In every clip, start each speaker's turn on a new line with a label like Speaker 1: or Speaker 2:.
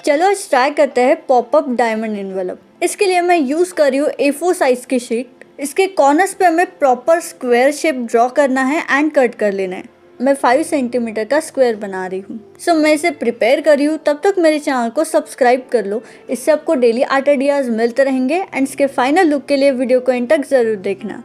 Speaker 1: चलो आज ट्राई करते हैं पॉपअप डायमंड एनवेलप। इसके लिए मैं यूज़ कर रही हूँ A4 साइज की शीट। इसके कॉर्नर्स पे हमें प्रॉपर स्क्वायर शेप ड्रॉ करना है एंड कट कर लेना है। मैं 5 सेंटीमीटर का स्क्वायर बना रही हूँ। सो मैं इसे प्रिपेयर कर रही हूँ, तब तक मेरे चैनल को सब्सक्राइब कर लो। इससे आपको डेली आर्ट आइडियाज़ मिलते रहेंगे एंड इसके फाइनल लुक के लिए वीडियो को एंड तक ज़रूर देखना।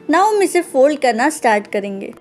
Speaker 1: नाउ हम इसे फोल्ड करना स्टार्ट करेंगे।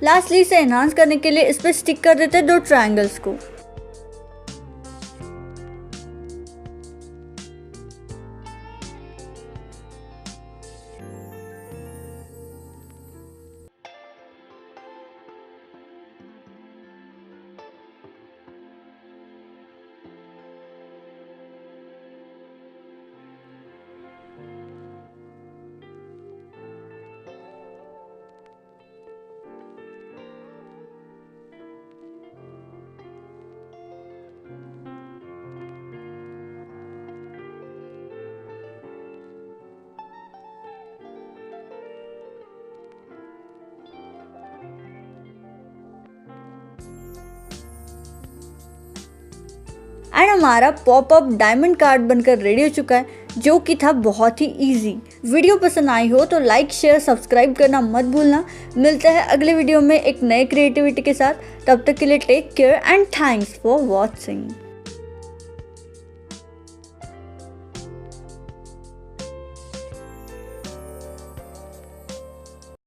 Speaker 1: लास्टली इसे एनहांस करने के लिए इस पे स्टिक कर देते हैं 2 ट्रायंगल्स को। एंड हमारा पॉपअप डायमंड कार्ड बनकर रेडी हो चुका है, जो कि था बहुत ही इजी। वीडियो पसंद आई हो तो लाइक शेयर सब्सक्राइब करना मत भूलना। मिलते हैं अगले वीडियो में एक नए क्रिएटिविटी के साथ। तब तक के लिए take care and thanks for watching.